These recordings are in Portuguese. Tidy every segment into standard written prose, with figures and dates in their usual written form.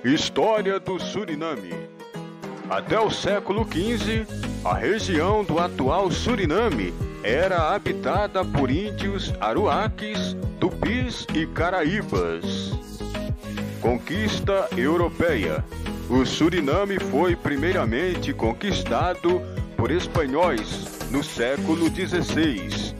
História do Suriname. Até o século XV, a região do atual Suriname era habitada por índios aruaques, tupis e caraíbas. Conquista europeia. O Suriname foi primeiramente conquistado por espanhóis no século XVI.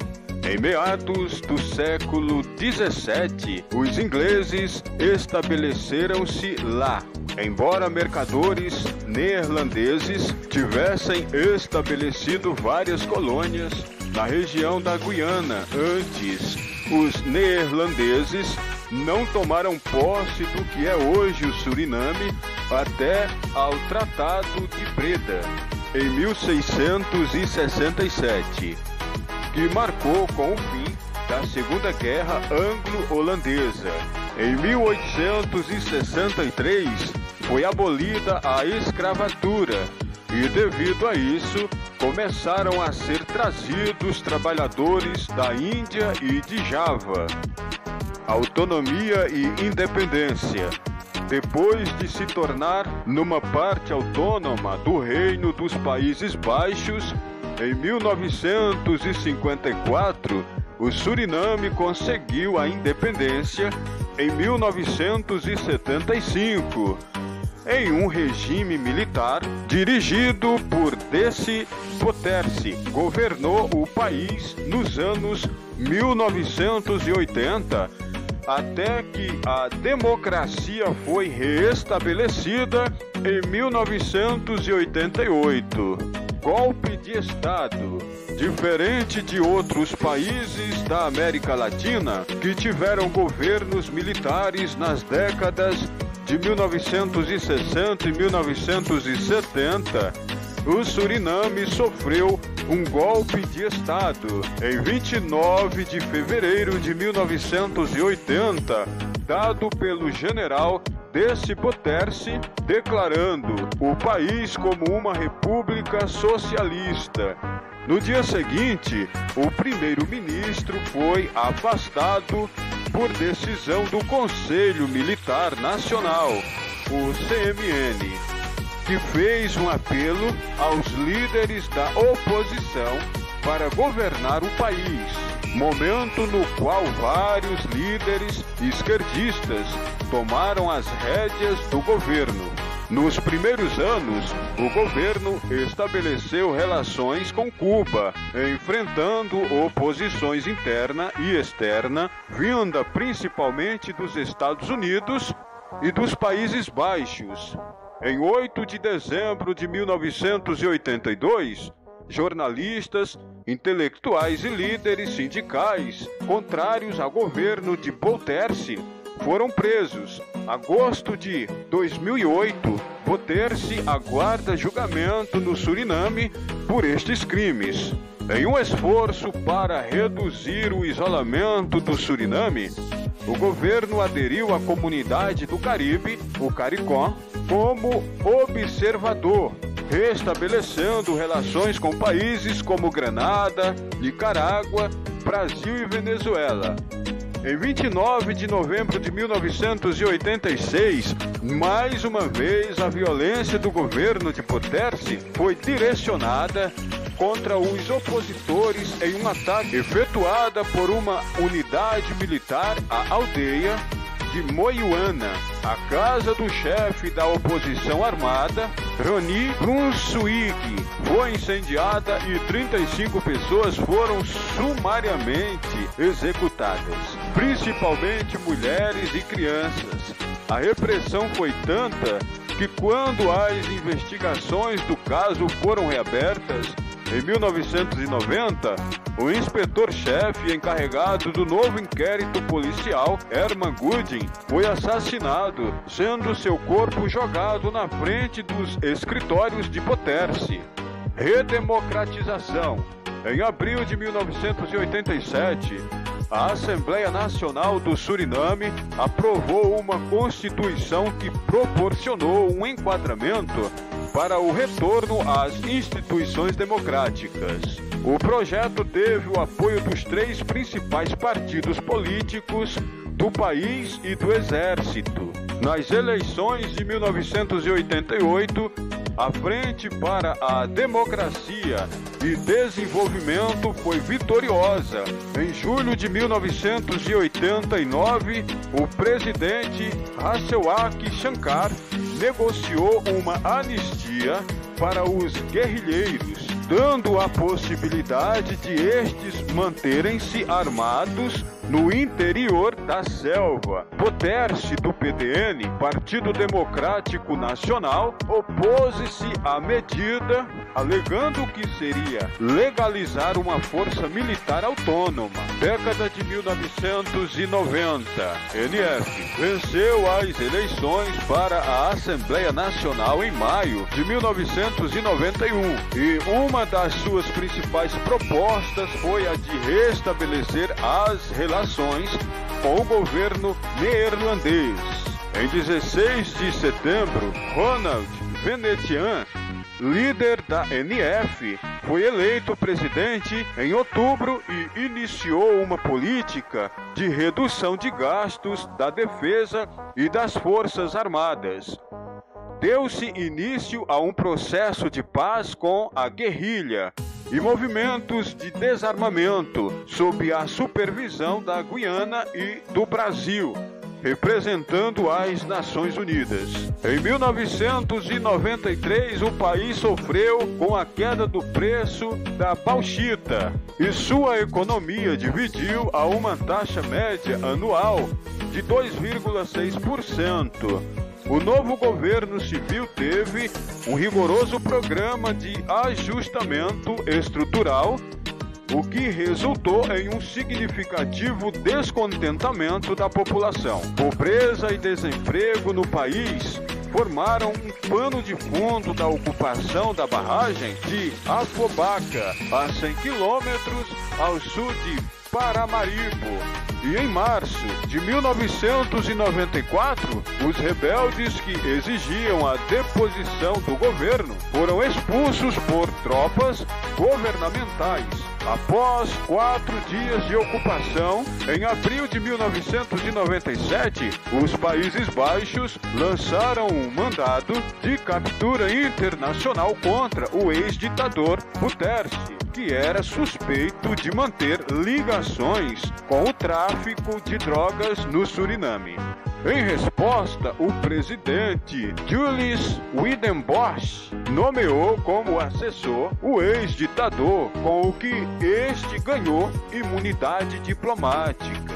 Em meados do século XVII, os ingleses estabeleceram-se lá. Embora mercadores neerlandeses tivessem estabelecido várias colônias na região da Guiana antes, os neerlandeses não tomaram posse do que é hoje o Suriname até ao Tratado de Breda, em 1667, que marcou com o fim da Segunda Guerra Anglo-Holandesa. Em 1863, foi abolida a escravatura e, devido a isso, começaram a ser trazidos trabalhadores da Índia e de Java. Autonomia e independência. Depois de se tornar numa parte autônoma do Reino dos Países Baixos, em 1954, o Suriname conseguiu a independência em 1975, em um regime militar dirigido por Desi Bouterse. Governou o país nos anos 1980, até que a democracia foi reestabelecida em 1988. Golpe de Estado. Diferente de outros países da América Latina que tiveram governos militares nas décadas de 1960 e 1970, o Suriname sofreu um golpe de Estado em 29 de fevereiro de 1980, dado pelo general Desi Bouterse, declarando o país como uma república socialista. No dia seguinte, o primeiro-ministro foi afastado por decisão do Conselho Militar Nacional, o CMN, que fez um apelo aos líderes da oposição para governar o país, momento no qual vários líderes esquerdistas tomaram as rédeas do governo. Nos primeiros anos, o governo estabeleceu relações com Cuba, enfrentando oposições interna e externa, vinda principalmente dos Estados Unidos e dos Países Baixos. Em 8 de dezembro de 1982, jornalistas, intelectuais e líderes sindicais contrários ao governo de Bouterse foram presos. Agosto de 2008, Bouterse aguarda julgamento no Suriname por estes crimes. Em um esforço para reduzir o isolamento do Suriname, o governo aderiu à Comunidade do Caribe, o CARICOM, como observador, restabelecendo relações com países como Granada, Nicarágua, Brasil e Venezuela. Em 29 de novembro de 1986, mais uma vez a violência do governo de Bouterse foi direcionada contra os opositores em um ataque efetuado por uma unidade militar à aldeia de Moiuana. A casa do chefe da oposição armada, Roni Brunswick, foi incendiada e 35 pessoas foram sumariamente executadas, principalmente mulheres e crianças. A repressão foi tanta que, quando as investigações do caso foram reabertas, em 1990, o inspetor-chefe encarregado do novo inquérito policial, Herman Gooding, foi assassinado, sendo seu corpo jogado na frente dos escritórios de Bouterse. Redemocratização. Em abril de 1987, a Assembleia Nacional do Suriname aprovou uma Constituição que proporcionou um enquadramento para o retorno às instituições democráticas. O projeto teve o apoio dos 3 principais partidos políticos do país e do exército. Nas eleições de 1988, a Frente para a Democracia e Desenvolvimento foi vitoriosa. Em julho de 1989, o presidente Ransewak Shankar negociou uma anistia para os guerrilheiros, dando a possibilidade de estes manterem-se armados no interior da selva. Poterse, do PDN, Partido Democrático Nacional, opôs-se à medida, alegando que seria legalizar uma força militar autônoma. Década de 1990, NF venceu as eleições para a Assembleia Nacional em maio de 1991 e uma das suas principais propostas foi a de restabelecer as relações com o governo neerlandês. Em 16 de setembro, Ronald Venetiaan, líder da NF, foi eleito presidente em outubro e iniciou uma política de redução de gastos da defesa e das Forças Armadas. Deu-se início a um processo de paz com a guerrilha e movimentos de desarmamento sob a supervisão da Guiana e do Brasil, representando as Nações Unidas. Em 1993, o país sofreu com a queda do preço da bauxita e sua economia dividiu a uma taxa média anual de 2,6%. O novo governo civil teve um rigoroso programa de ajustamento estrutural, o que resultou em um significativo descontentamento da população. Pobreza e desemprego no país formaram um pano de fundo da ocupação da barragem de Afobaca, a 100 quilômetros ao sul de Paramaribo. E em março de 1994, os rebeldes que exigiam a deposição do governo foram expulsos por tropas governamentais. Após 4 dias de ocupação, em abril de 1997, os Países Baixos lançaram um mandado de captura internacional contra o ex-ditador Poterse, que era suspeito de manter ligações com o tráfico de drogas no Suriname. Em resposta, o presidente Julius Wiedenbosch nomeou como assessor o ex-ditador, com o que este ganhou imunidade diplomática.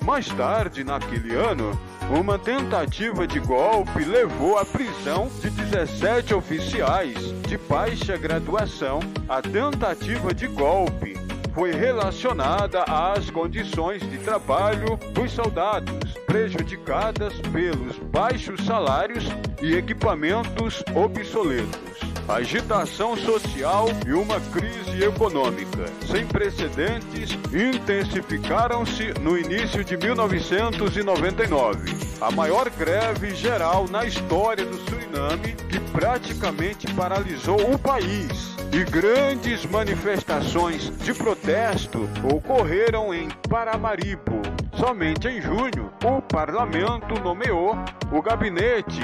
Mais tarde, naquele ano, uma tentativa de golpe levou à prisão de 17 oficiais de baixa graduação. A tentativa de golpe foi relacionada às condições de trabalho dos soldados, prejudicadas pelos baixos salários e equipamentos obsoletos. Agitação social e uma crise econômica sem precedentes intensificaram-se no início de 1999. A maior greve geral na história do Suriname, que praticamente paralisou o país. E grandes manifestações de protesto ocorreram em Paramaribo. Somente em junho, o parlamento nomeou o gabinete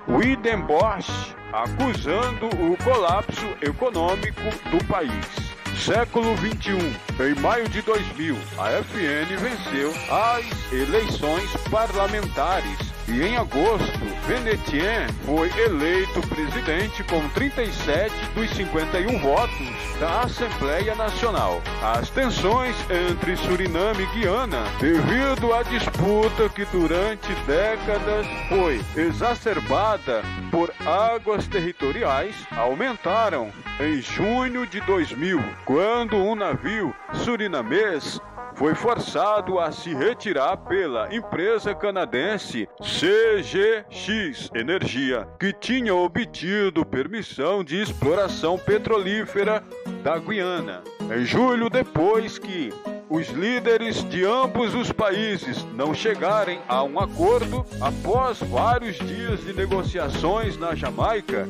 Wiedenbosch, acusando o colapso econômico do país. Século XXI. Em maio de 2000, a FN venceu as eleições parlamentares e em agosto, Venetiaan foi eleito presidente com 37 dos 51 votos da Assembleia Nacional. As tensões entre Suriname e Guiana, devido à disputa que durante décadas foi exacerbada por águas territoriais, aumentaram em junho de 2000, quando um navio surinamês foi forçado a se retirar pela empresa canadense CGX Energia, que tinha obtido permissão de exploração petrolífera da Guiana. Em julho, depois que os líderes de ambos os países não chegarem a um acordo, após vários dias de negociações na Jamaica,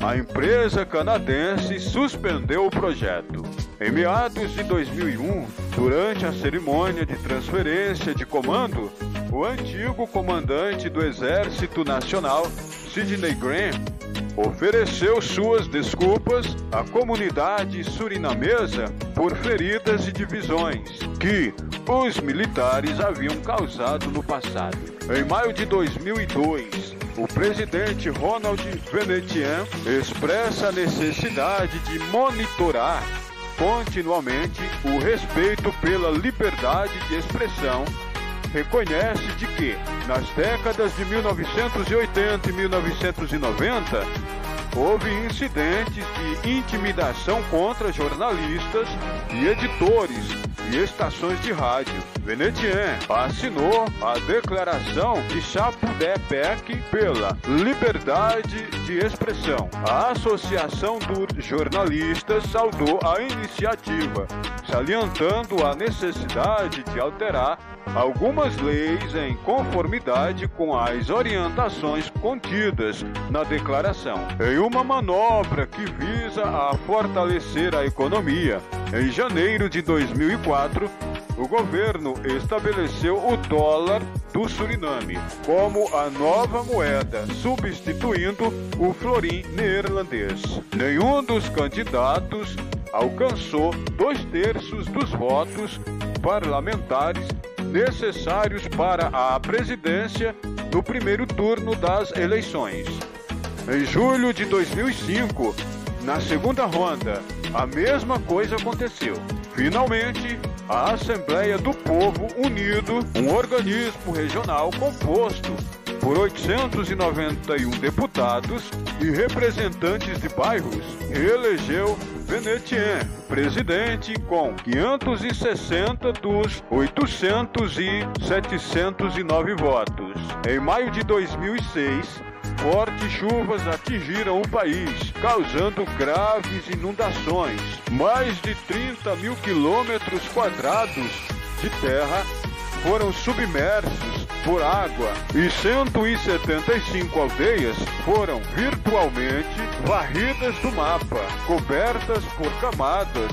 a empresa canadense suspendeu o projeto. Em meados de 2001, durante a cerimônia de transferência de comando, o antigo comandante do Exército Nacional, Sidney Graham, ofereceu suas desculpas à comunidade surinamesa por feridas e divisões que os militares haviam causado no passado. Em maio de 2002, o presidente Ronald Venetian expressa a necessidade de monitorar continuamente o respeito pela liberdade de expressão. Reconhece de que, nas décadas de 1980 e 1990, houve incidentes de intimidação contra jornalistas e editores e estações de rádio. Venetian assinou a Declaração de Chapultepec pela Liberdade de Expressão. A Associação dos Jornalistas saudou a iniciativa, salientando a necessidade de alterar algumas leis em conformidade com as orientações contidas na declaração. Em uma manobra que visa a fortalecer a economia, em janeiro de 2004, o governo estabeleceu o dólar do Suriname como a nova moeda, substituindo o florim neerlandês. Nenhum dos candidatos alcançou 2/3 dos votos parlamentares necessários para a presidência no primeiro turno das eleições. Em julho de 2005, na segunda ronda, a mesma coisa aconteceu. Finalmente, a Assembleia do Povo Unido, um organismo regional composto por 891 deputados e representantes de bairros, reelegeu Venetian presidente com 560 dos 709 votos. Em maio de 2006, fortes chuvas atingiram o país, causando graves inundações. Mais de 30 mil quilômetros quadrados de terra foram submersos por água e 175 aldeias foram virtualmente varridas do mapa, cobertas por camadas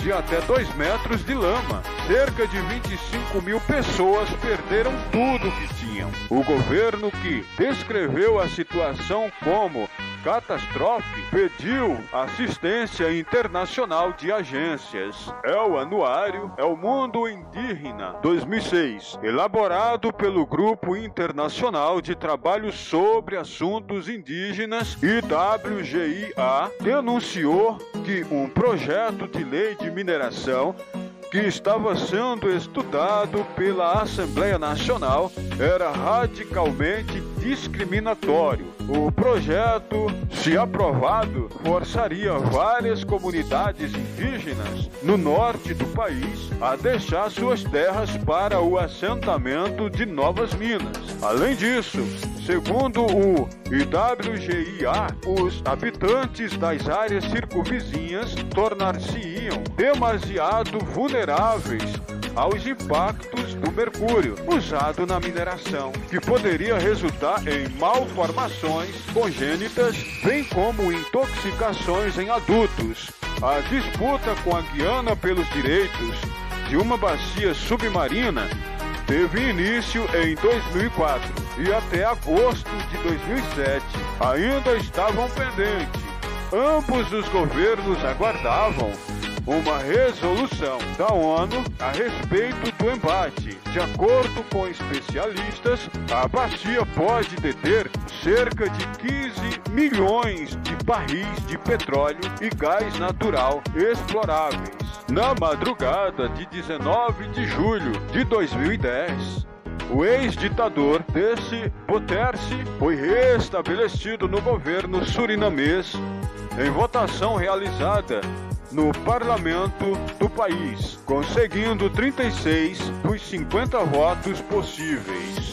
de até 2 metros de lama. Cerca de 25 mil pessoas perderam tudo que tinham. O governo, que descreveu a situação como catástrofe, pediu assistência internacional de agências. É o anuário El Mundo Indígena 2006, elaborado pelo Grupo Internacional de Trabalho sobre Assuntos Indígenas, IWGIA, denunciou que um projeto de lei de mineração que estava sendo estudado pela Assembleia Nacional era radicalmente discriminatório. O projeto, se aprovado, forçaria várias comunidades indígenas no norte do país a deixar suas terras para o assentamento de novas minas. Além disso, segundo o IWGIA, os habitantes das áreas circunvizinhas tornar-se-iam demasiado vulneráveis aos impactos do mercúrio usado na mineração, que poderia resultar em malformações congênitas, bem como intoxicações em adultos. A disputa com a Guiana pelos direitos de uma bacia submarina teve início em 2004 e até agosto de 2007 ainda estavam pendentes. Ambos os governos aguardavam uma resolução da ONU a respeito do embate. De acordo com especialistas, a bacia pode deter cerca de 15 milhões de barris de petróleo e gás natural exploráveis. Na madrugada de 19 de julho de 2010, o ex-ditador Desi Bouterse foi restabelecido no governo surinamês em votação realizada no parlamento do país, conseguindo 36 dos 50 votos possíveis.